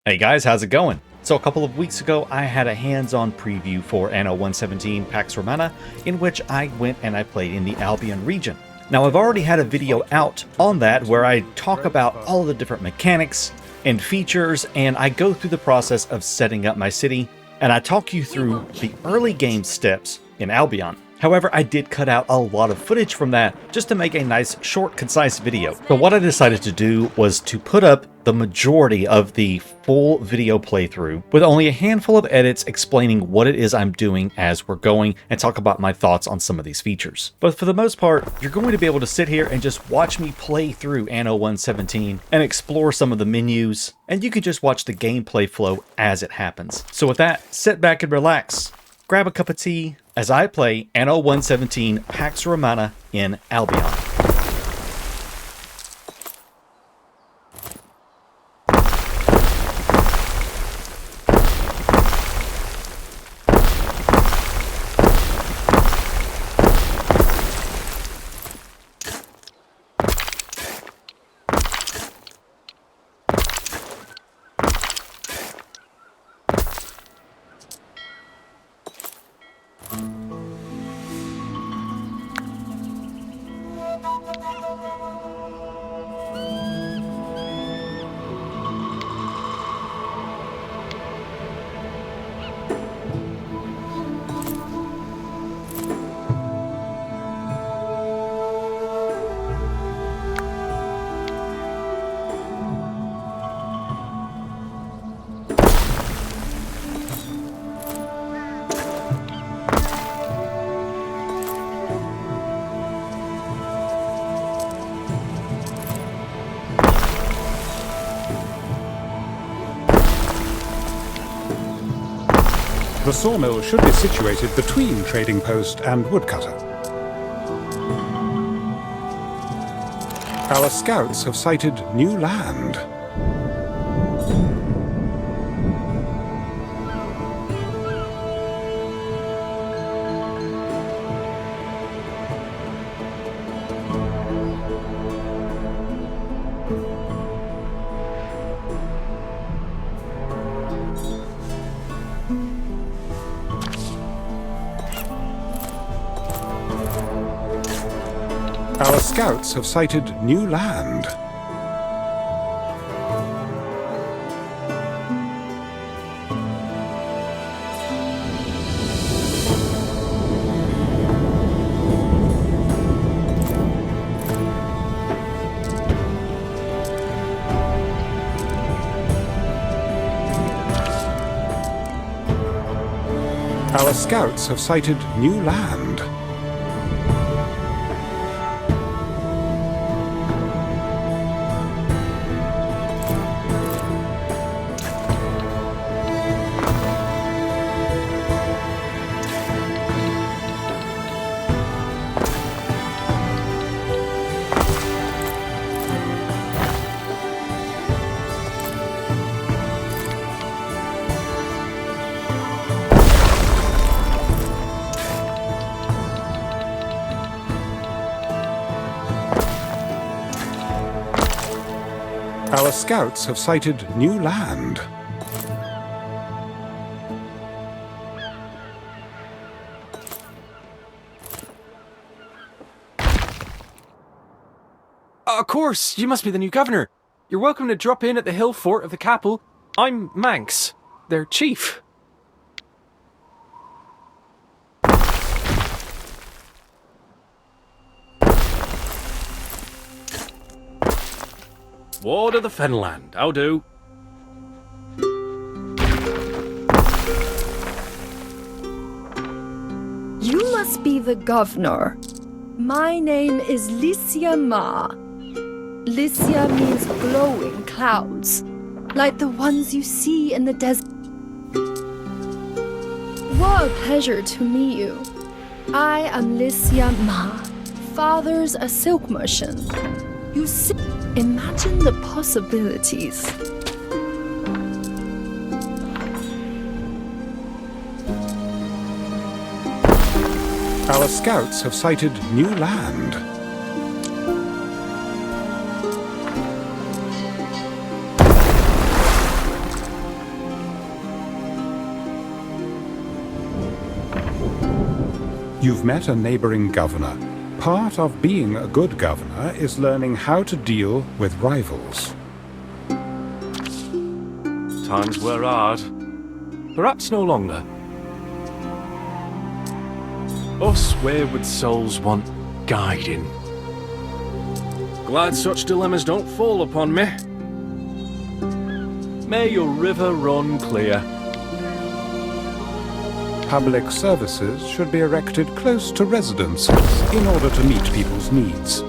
Hey guys, how's it going? So a couple of weeks ago, I had a hands-on preview for Anno 117 Pax Romana, in which I went and I played in the Albion region. Now I've already had a video out on that where I talk about all the different mechanics and features, and I go through the process of setting up my city, and I talk you through the early game steps in Albion. However, I did cut out a lot of footage from that just to make a nice, short, concise video. So what I decided to do was to put up the majority of the full video playthrough with only a handful of edits explaining what it is I'm doing as we're going and talk about my thoughts on some of these features. But for the most part, you're going to be able to sit here and just watch me play through Anno 117 and explore some of the menus, and you can just watch the gameplay flow as it happens. So with that, sit back and relax. Grab a cup of tea as I play Anno 117 Pax Romana in Albion. The sawmill should be situated between trading post and woodcutter. Our scouts have sighted new land. Our scouts have sighted new land. Our scouts have sighted new land. Our scouts have sighted new land. Of course, you must be the new governor. You're welcome to drop in at the hill fort of the capital. I'm Manx, their chief. Ward of the Fenland, how do? You must be the governor. My name is Licia Ma. Licia means glowing clouds, like the ones you see in the desert. What a pleasure to meet you. I am Licia Ma, father's a silk merchant. You see, imagine the possibilities. Our scouts have sighted new land. You've met a neighboring governor. Part of being a good governor is learning how to deal with rivals. Times were hard. Perhaps no longer. Us wayward souls want guiding. Glad such dilemmas don't fall upon me. May your river run clear. Public services should be erected close to residences in order to meet people's needs.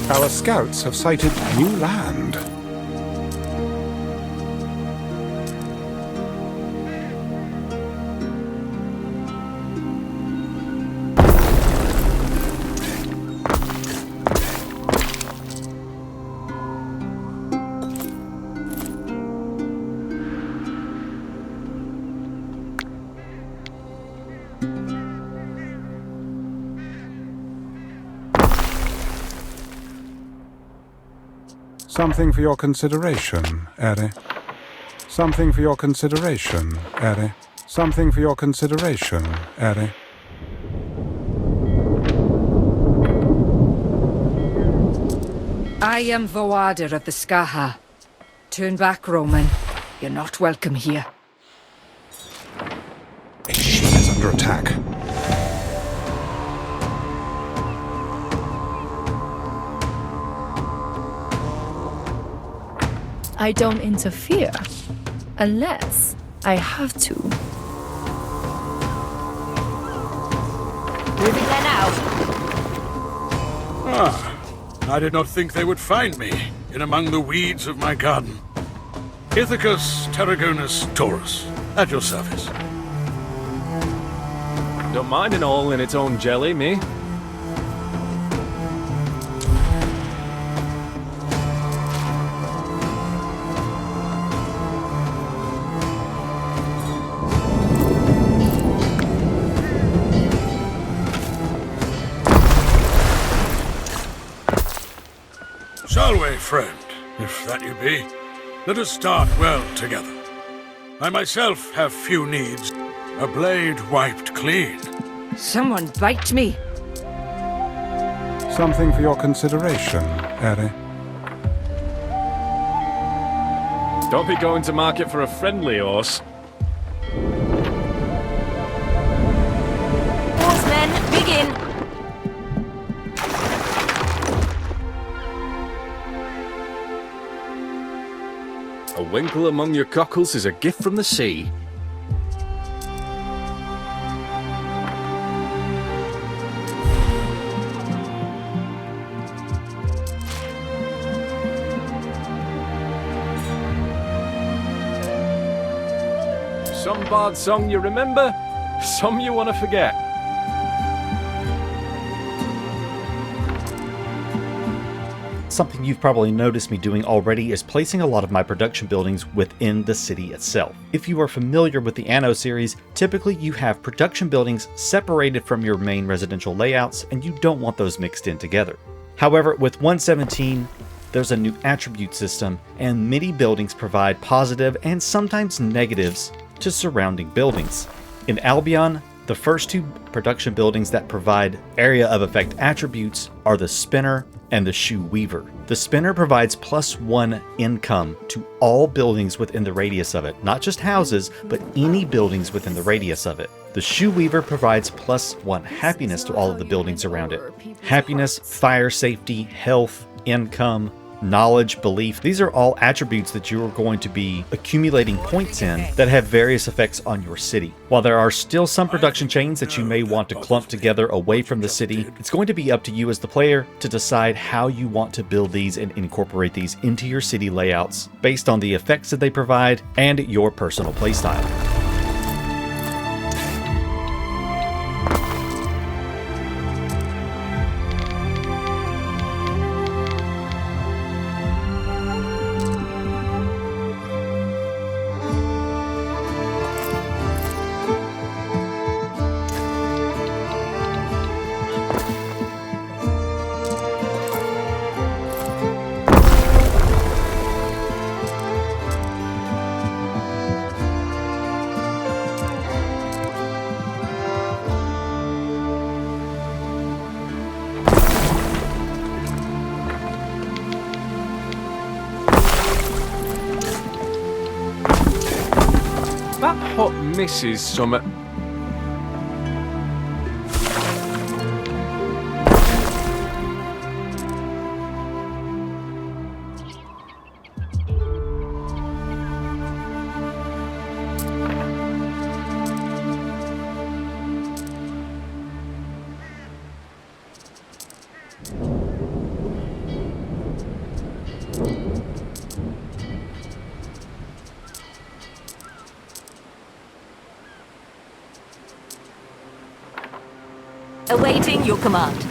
Our scouts have sighted new land. Something for your consideration, Eri. Something for your consideration, Eri. Something for your consideration, Eri. I am Voader of the Skaha. Turn back, Roman. You're not welcome here. A ship is under attack. I don't interfere. Unless I have to. Moving there now. I did not think they would find me in among the weeds of my garden. Ithacus Tarragonus Taurus, at your service. Don't mind an all in its own jelly, me. Salve, friend, if that you be. Let us start well together. I myself have few needs. A blade wiped clean. Someone bite me. Something for your consideration, Eri. Don't be going to market for a friendly horse. Horsemen, begin. A winkle among your cockles is a gift from the sea. Some bard song you remember, some you want to forget. Something you've probably noticed me doing already is placing a lot of my production buildings within the city itself. If you are familiar with the Anno series, typically you have production buildings separated from your main residential layouts, and you don't want those mixed in together. However, with 1.17, there's a new attribute system, and many buildings provide positive and sometimes negatives to surrounding buildings. In Albion, the first two production buildings that provide area of effect attributes are the Spinner and the Shoe Weaver. The Spinner provides +1 income to all buildings within the radius of it, not just houses, but any buildings within the radius of it. The Shoe Weaver provides +1 happiness to all of the buildings around it. Happiness, fire safety, health, income, knowledge, belief, these are all attributes that you are going to be accumulating points in that have various effects on your city. While there are still some production chains that you may want to clump together away from the city, it's going to be up to you as the player to decide how you want to build these and incorporate these into your city layouts based on the effects that they provide and your personal playstyle. hot misses some. Awaiting your command.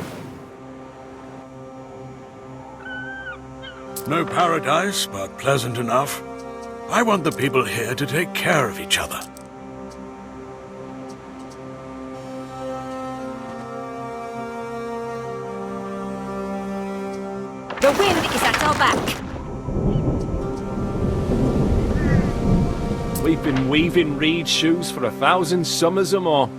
No paradise, but pleasant enough. I want the people here to take care of each other. The wind is at our back. We've been weaving reed shoes for 1,000 summers or more.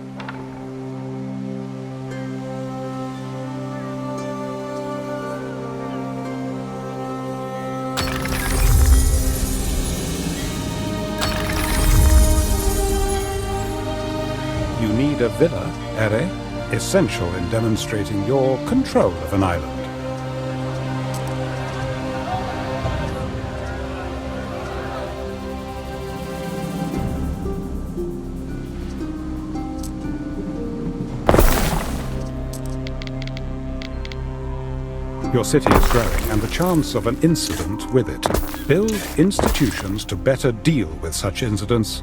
You need a villa, Ere, essential in demonstrating your control of an island. Your city is growing, and the chance of an incident with it. Build institutions to better deal with such incidents.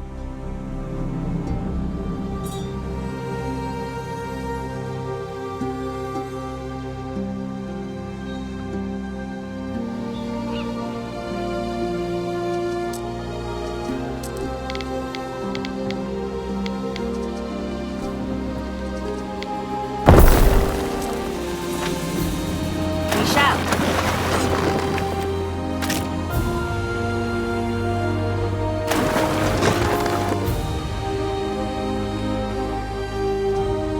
We shall.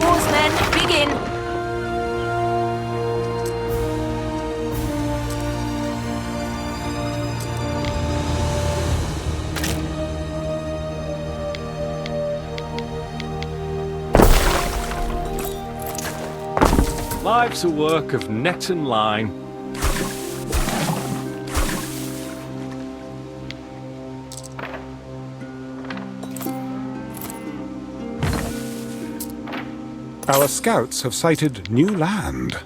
Horsemen, begin. Life's a work of net and line. Our scouts have sighted new land.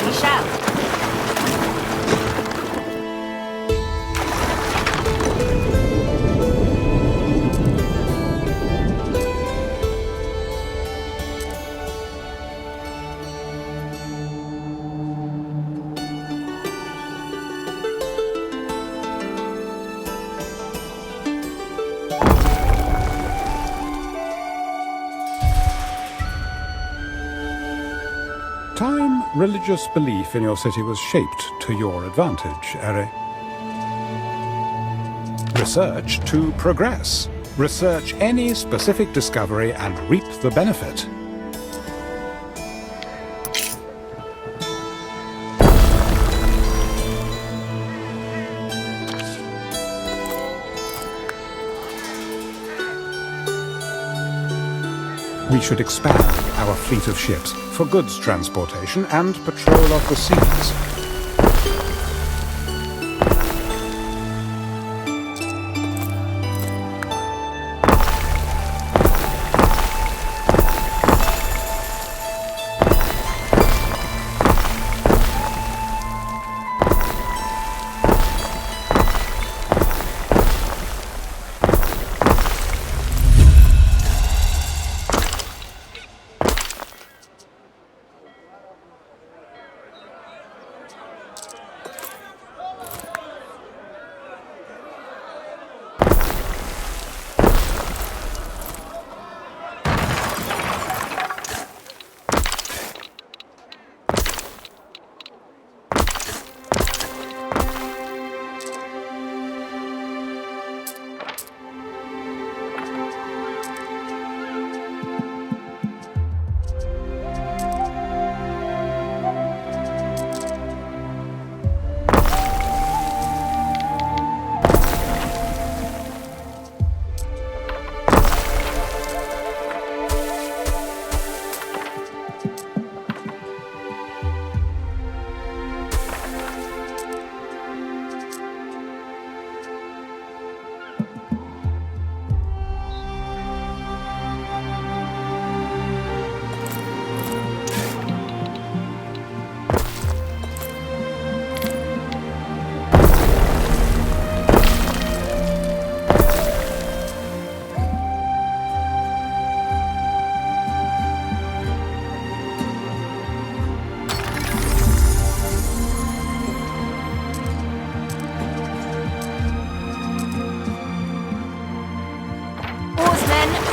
We shall. Time, religious belief in your city was shaped to your advantage, Ere. Research to progress. Research any specific discovery and reap the benefit. We should expand our fleet of ships for goods transportation and patrol of the seas.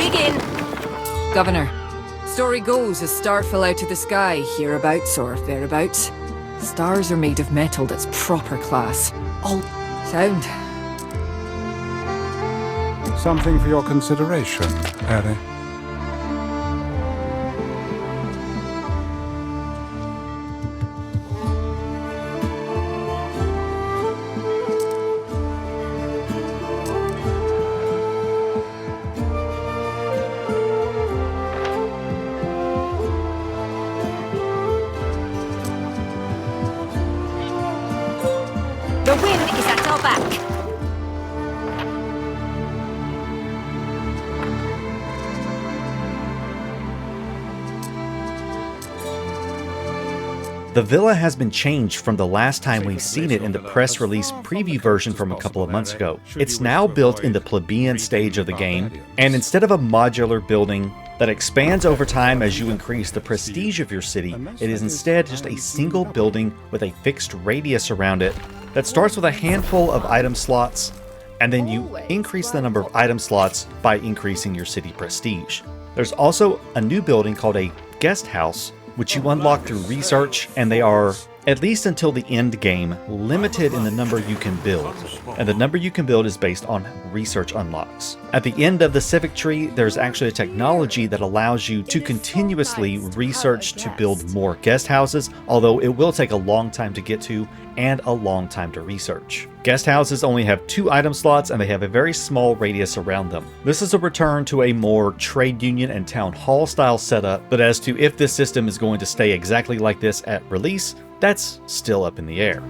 begin. Governor, story goes a star fell out of the sky, hereabouts or thereabouts. Stars are made of metal that's proper class. All sound. Something for your consideration, Harry. The wind is at our back. The villa has been changed from the last time we've seen it in the press release preview version from a couple of months ago. It's now built in the plebeian stage of the game, and instead of a modular building that expands over time as you increase the prestige of your city, it is instead just a single building with a fixed radius around it that starts with a handful of item slots, and then you increase the number of item slots by increasing your city prestige. There's also a new building called a guest house, which you unlock through research, and they are, at least until the end game, limited in the number you can build. And the number you can build is based on research unlocks. At the end of the civic tree, there's actually a technology that allows you to continuously research to build more guest houses, although it will take a long time to get to and a long time to research. Guest houses only have 2 item slots and they have a very small radius around them. This is a return to a more trade union and town hall style setup, but as to if this system is going to stay exactly like this at release, that's still up in the air.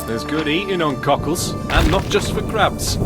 There's good eating on cockles, and not just for crabs.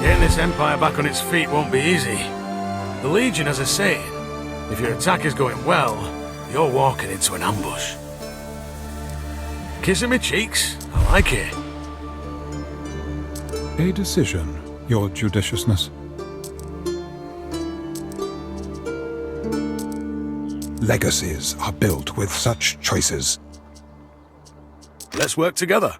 Getting this empire back on its feet won't be easy. The Legion has a saying: if your attack is going well, you're walking into an ambush. Kissing me cheeks, I like it. A decision, your judiciousness. Legacies are built with such choices. Let's work together.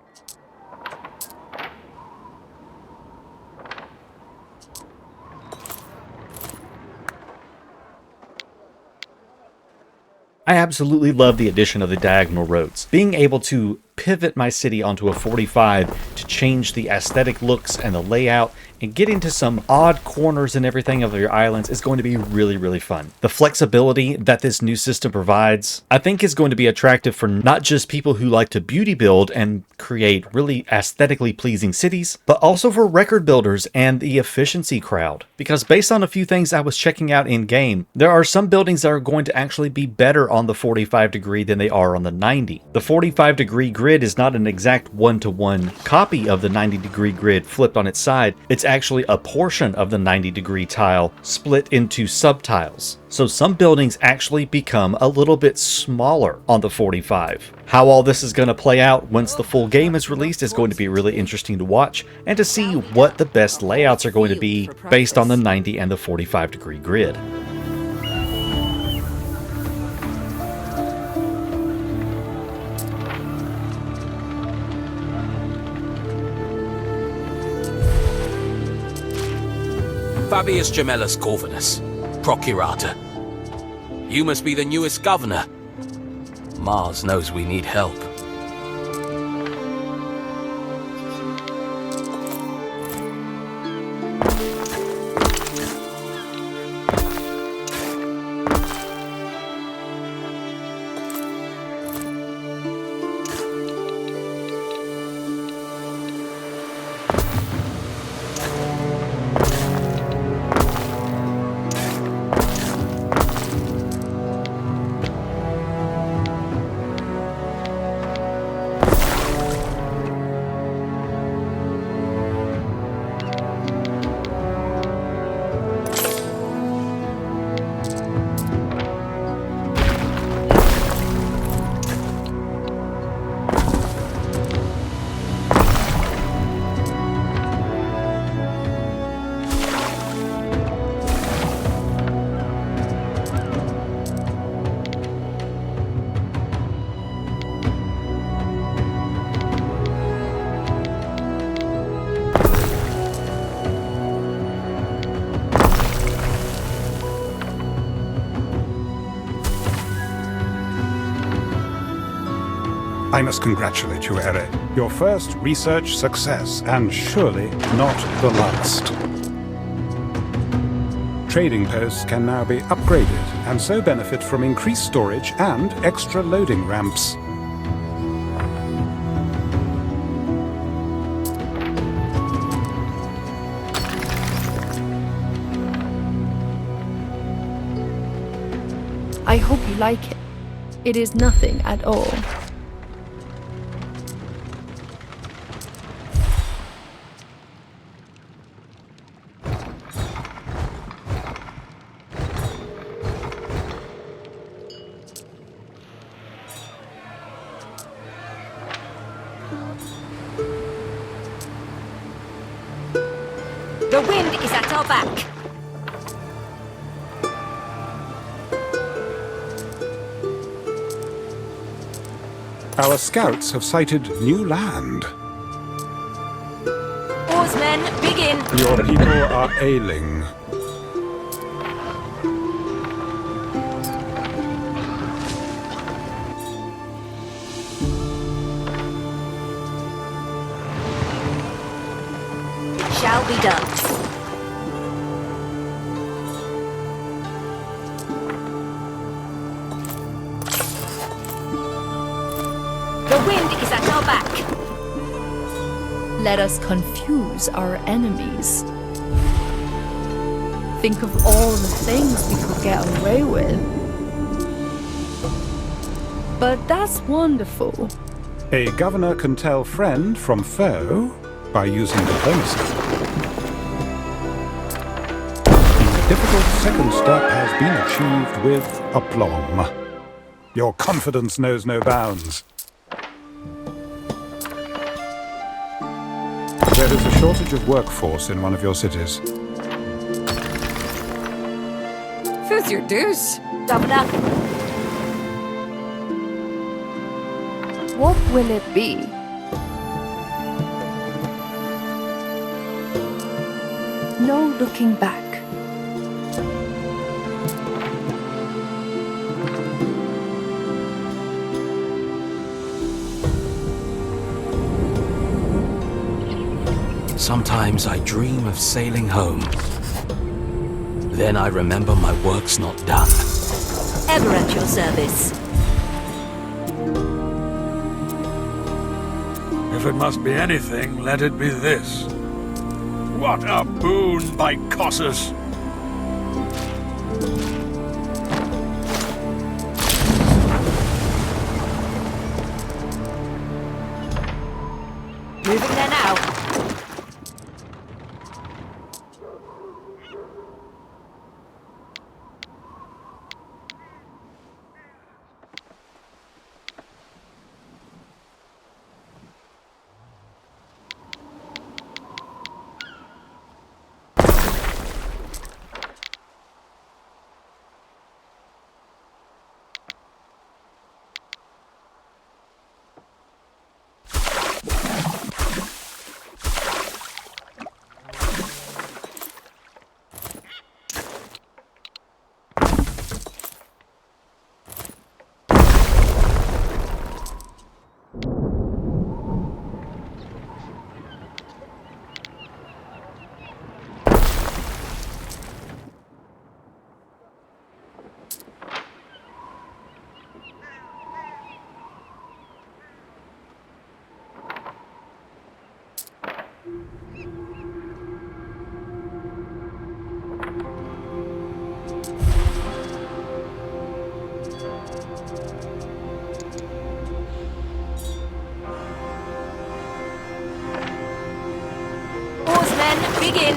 I absolutely love the addition of the diagonal roads. Being able to pivot my city onto a 45 to change the aesthetic looks and the layout and getting to some odd corners and everything of your islands is going to be really, really fun. The flexibility that this new system provides, I think, is going to be attractive for not just people who like to beauty build and create really aesthetically pleasing cities, but also for record builders and the efficiency crowd. Because based on a few things I was checking out in game, there are some buildings that are going to actually be better on the 45 degree than they are on the 90. The 45 degree grid is not an exact one-to-one copy of the 90 degree grid flipped on its side. It's actually a portion of the 90 degree tile split into subtiles. So some buildings actually become a little bit smaller on the 45. How all this is going to play out once the full game is released is going to be really interesting to watch, and to see what the best layouts are going to be based on the 90 and the 45 degree grid. Fabius Gemellus Corvinus, Procurator. You must be the newest governor. Mars knows we need help. I must congratulate you, Ere. Your first research success, and surely not the last. Trading posts can now be upgraded, and so benefit from increased storage and extra loading ramps. I hope you like it. It is nothing at all. The wind is at our back. Our scouts have sighted new land. Oarsmen, begin. Your people are ailing. Shall be done. The wind is at our back. Let us confuse our enemies. Think of all the things we could get away with. But that's wonderful. A governor can tell friend from foe by using diplomacy. The difficult second step has been achieved with aplomb. Your confidence knows no bounds. There is a shortage of workforce in one of your cities. Fills your dues. Governor, What will it be? No looking back. Sometimes I dream of sailing home. Then I remember my work's not done. Ever at your service. If it must be anything, let it be this. What a boon, by Cossus! Moving there now. Oarsmen, begin.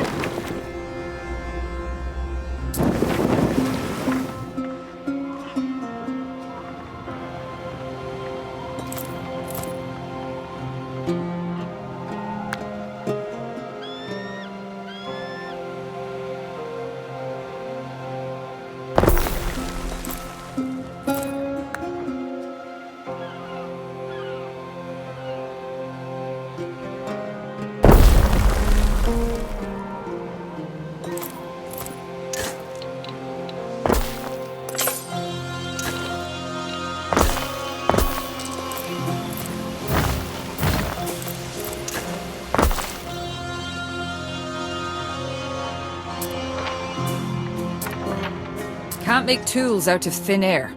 Can't make tools out of thin air.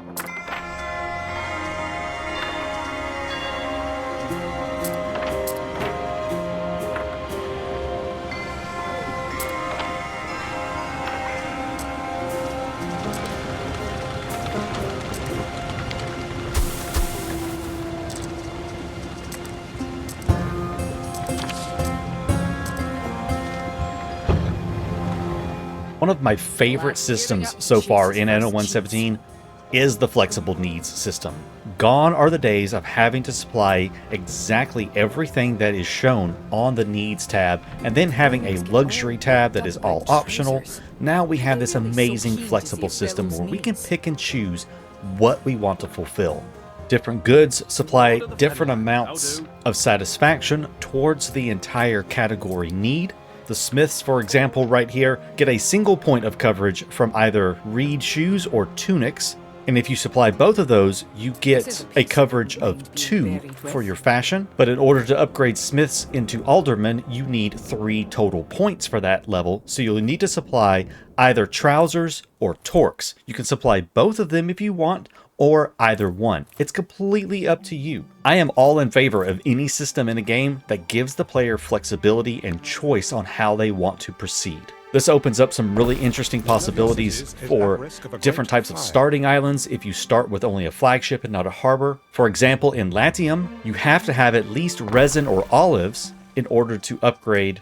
One of my favorite systems so far in Anno 117 is the flexible needs system. Gone are the days of having to supply exactly everything that is shown on the needs tab and then having a luxury tab that is all optional. Now we have this amazing flexible system where we can pick and choose what we want to fulfill. Different goods supply different amounts of satisfaction towards the entire category need. The smiths, for example, right here, get a single point of coverage from either reed shoes or tunics, and if you supply both of those, you get a coverage of 2 for your fashion. But in order to upgrade smiths into aldermen, you need 3 total points for that level, so you'll need to supply either trousers or torques. You can supply both of them if you want, or either one. It's completely up to you. I am all in favor of any system in a game that gives the player flexibility and choice on how they want to proceed. This opens up some really interesting possibilities for different types of starting islands if you start with only a flagship and not a harbor. For example, in Latium, you have to have at least resin or olives in order to upgrade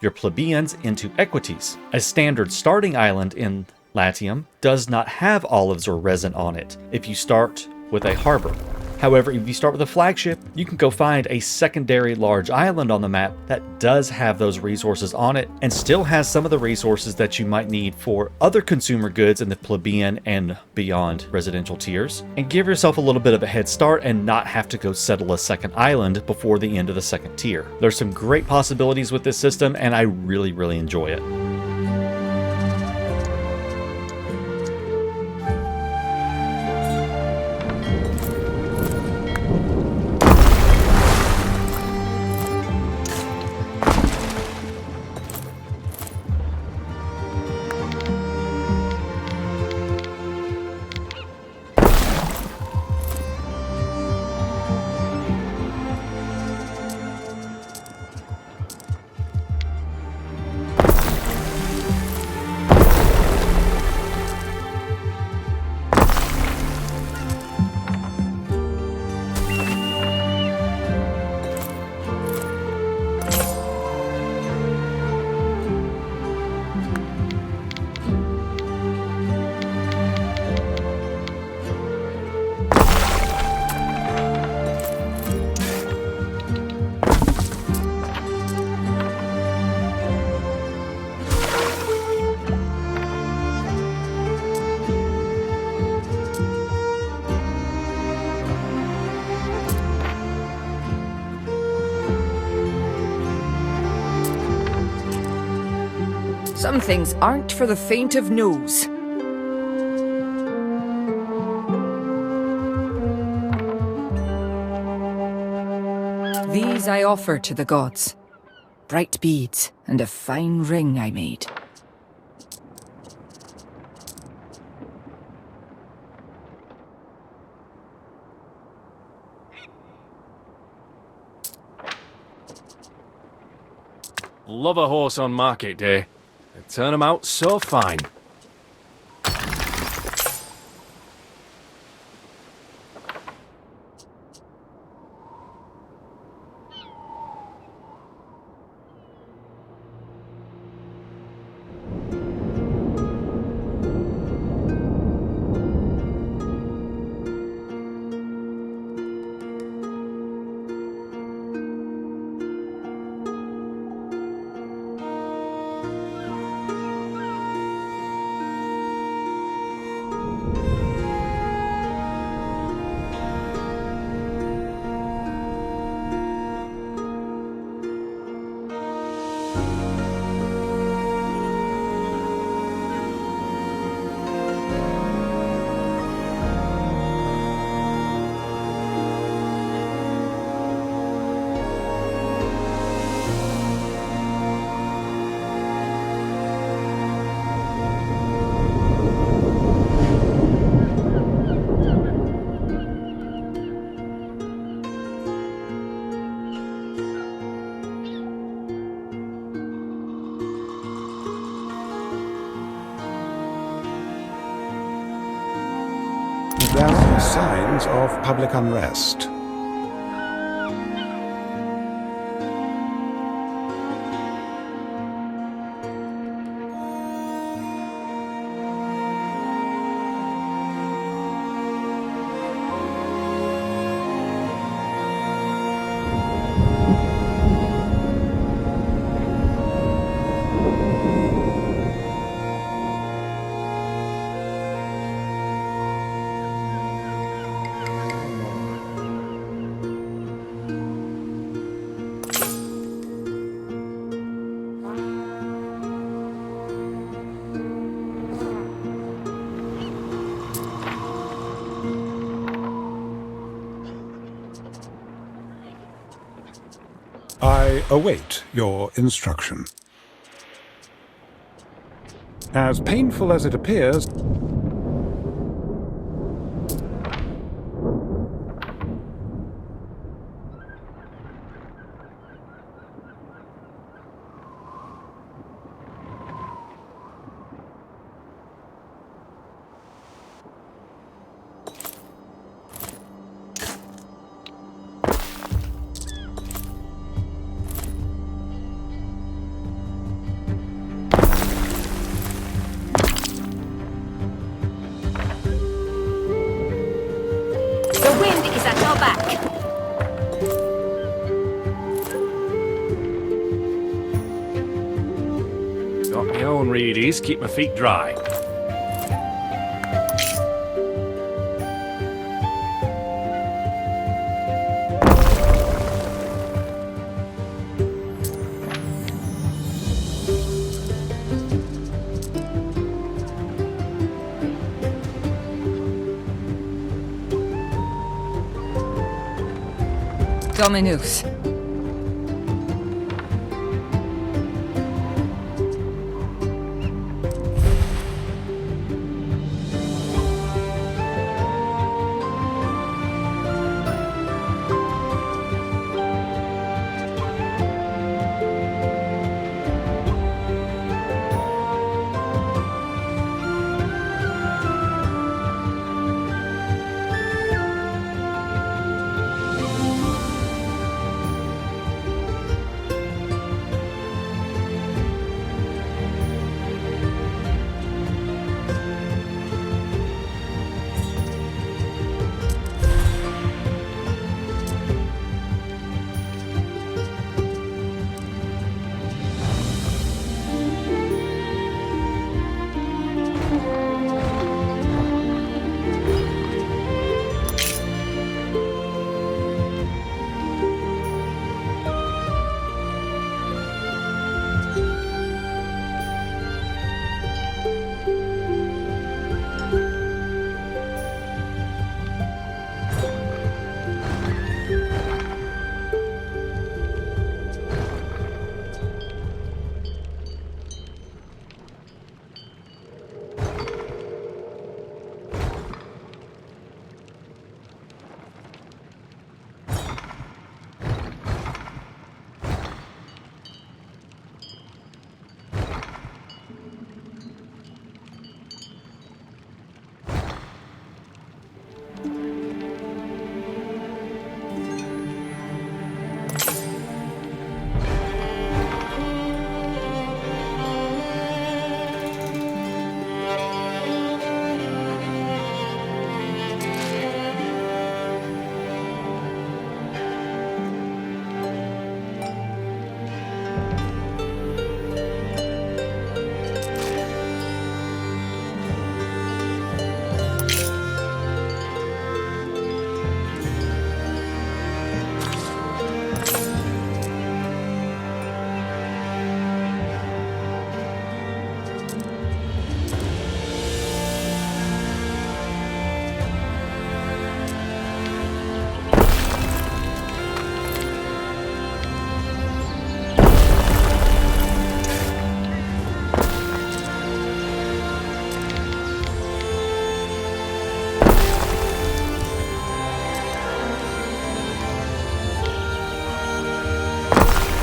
your plebeians into equities. A standard starting island in Latium does not have olives or resin on it if you start with a harbor. However, if you start with a flagship, you can go find a secondary large island on the map that does have those resources on it and still has some of the resources that you might need for other consumer goods in the plebeian and beyond residential tiers, and give yourself a little bit of a head start and not have to go settle a second island before the end of the second tier. There's some great possibilities with this system, and I really enjoy it. Some things aren't for the faint of nose. These I offer to the gods. Bright beads and a fine ring I made. Love a horse on market day. They turn 'em out so fine. There are signs of public unrest. I await your instruction. As painful as it appears, The wind is at our back. Got my own reedies, keep my feet dry. Dominus.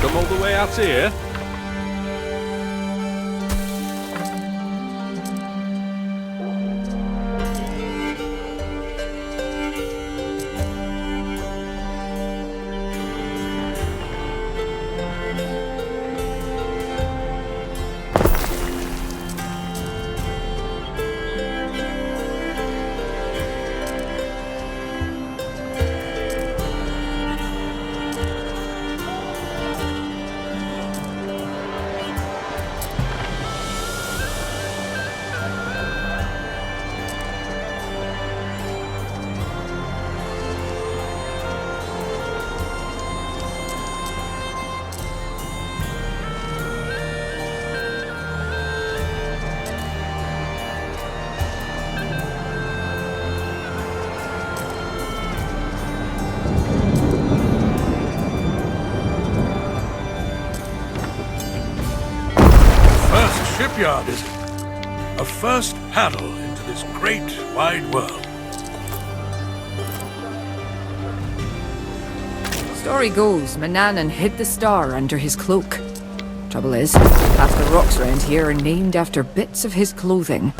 Come all the way out here? Shipyard, is it? A first paddle into this great, wide world. Story goes, Manannan hid the star under his cloak. Trouble is, half the rocks around here are named after bits of his clothing.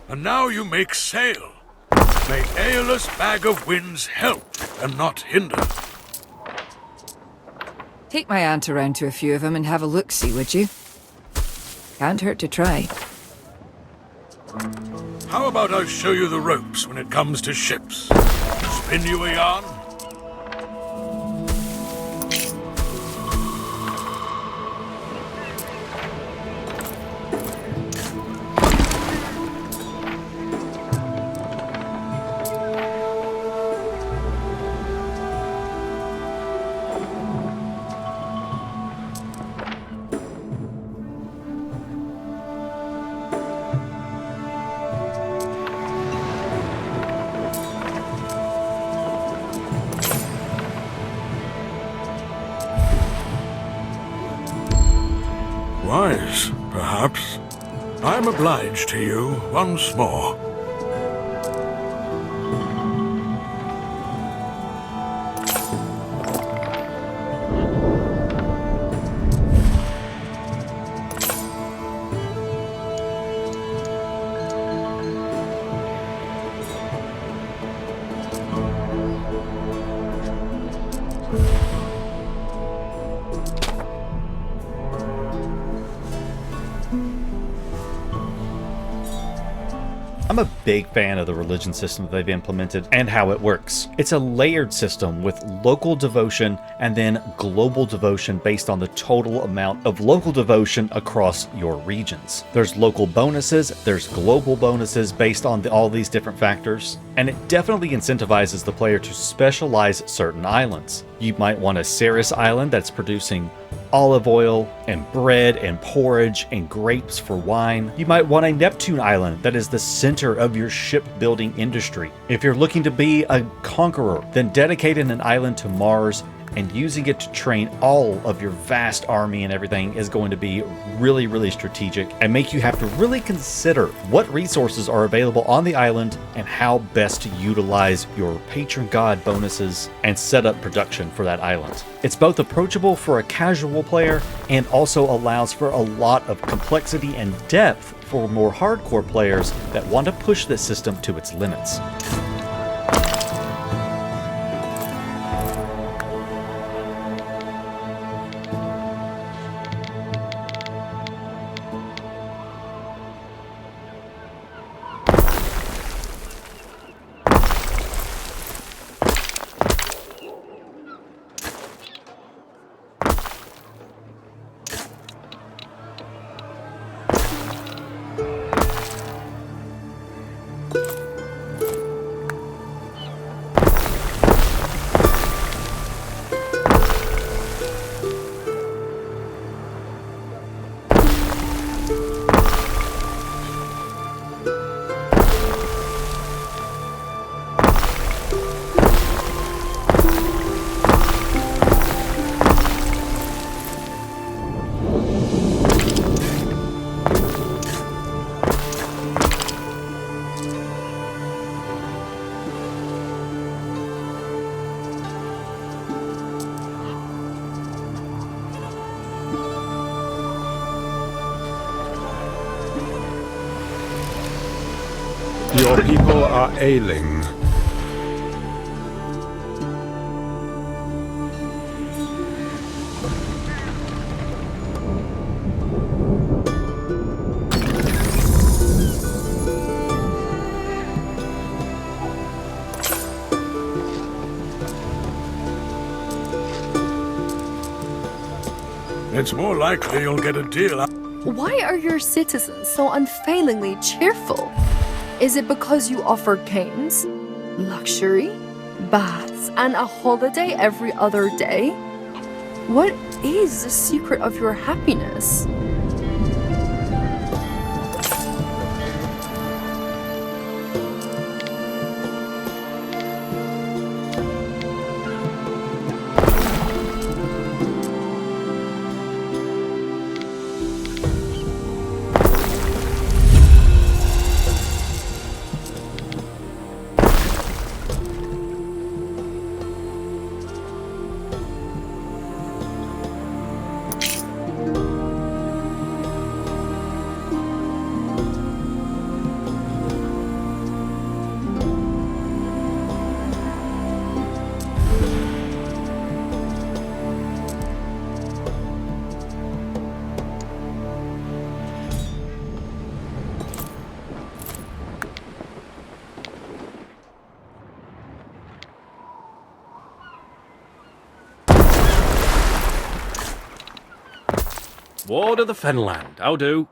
And now you make sail. May Aeolus Bag of Winds help and not hinder. Take my aunt around to a few of them and have a look-see, would you? Can't hurt to try. How about I show you the ropes when it comes to ships? Spin you a yarn? Wise, perhaps. I'm obliged to you once more. I'm a big fan of the religion system that they've implemented and how it works. It's a layered system with local devotion and then global devotion based on the total amount of local devotion across your regions. There's local bonuses, there's global bonuses based on all these different factors, and it definitely incentivizes the player to specialize certain islands. You might want a Ceres island that's producing olive oil and bread and porridge and grapes for wine. You might want a Neptune island that is the center of your shipbuilding industry. If you're looking to be a conqueror, then dedicating an island to Mars and using it to train all of your vast army and everything is going to be really, really strategic and make you have to really consider what resources are available on the island and how best to utilize your patron god bonuses and set up production for that island. It's both approachable for a casual player and also allows for a lot of complexity and depth for more hardcore players that want to push this system to its limits. Your people are ailing. It's more likely you'll get a deal out. Why are your citizens so unfailingly cheerful? Is it because you offer canes, luxury, baths, and a holiday every other day? What is the secret of your happiness? Ward of the Fenland, how do?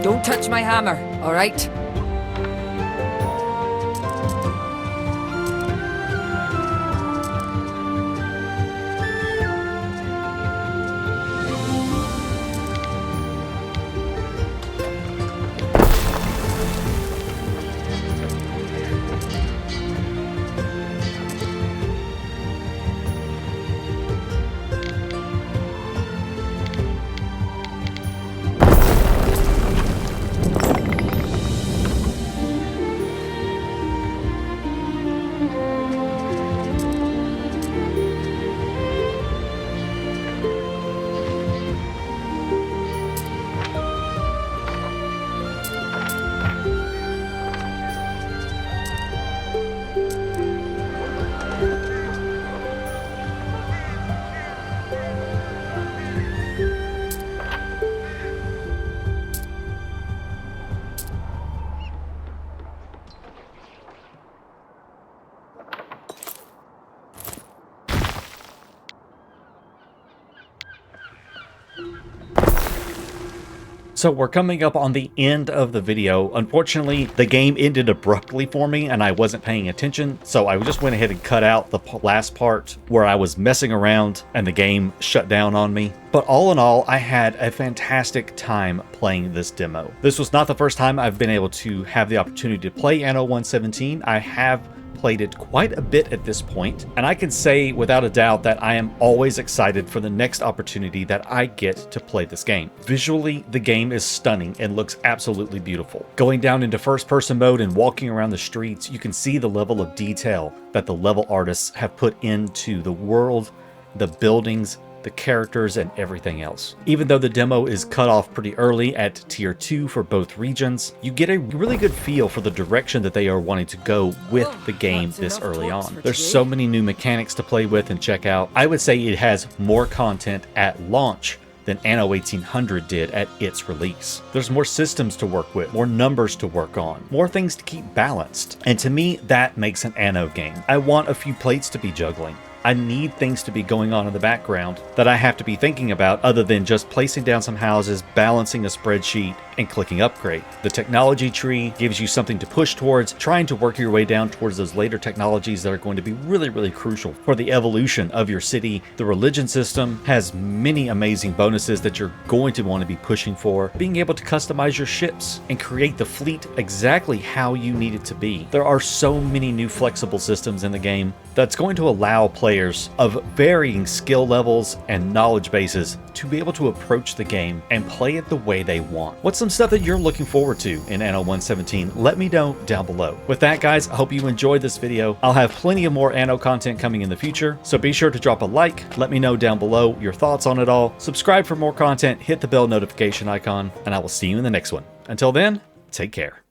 Don't touch my hammer, all right? So we're coming up on the end of the video. Unfortunately, the game ended abruptly for me and I wasn't paying attention, so I just went ahead and cut out the last part where I was messing around and the game shut down on me. But all in all, I had a fantastic time playing this demo. This was not the first time I've been able to have the opportunity to play Anno 117. I have played it quite a bit at this point, and I can say without a doubt that I am always excited for the next opportunity that I get to play this game. Visually, the game is stunning and looks absolutely beautiful. Going down into first-person mode and walking around the streets, you can see the level of detail that the level artists have put into the world, the buildings, the characters, and everything else. Even though the demo is cut off pretty early at tier 2 for both regions, you get a really good feel for the direction that they are wanting to go with the game this early on. There's so many new mechanics to play with and check out. I would say it has more content at launch than Anno 1800 did at its release. There's more systems to work with, more numbers to work on, more things to keep balanced. And to me, that makes an Anno game. I want a few plates to be juggling. I need things to be going on in the background that I have to be thinking about other than just placing down some houses, balancing a spreadsheet, and clicking upgrade. The technology tree gives you something to push towards, trying to work your way down towards those later technologies that are going to be really, really crucial for the evolution of your city. The religion system has many amazing bonuses that you're going to want to be pushing for. Being able to customize your ships and create the fleet exactly how you need it to be. There are so many new flexible systems in the game that's going to allow players of varying skill levels and knowledge bases to be able to approach the game and play it the way they want. What's some stuff that you're looking forward to in Anno 117? Let me know down below. With that, guys, I hope you enjoyed this video. I'll have plenty of more Anno content coming in the future, so be sure to drop a like. Let me know down below your thoughts on it all. Subscribe for more content, hit the bell notification icon, and I will see you in the next one. Until then, take care.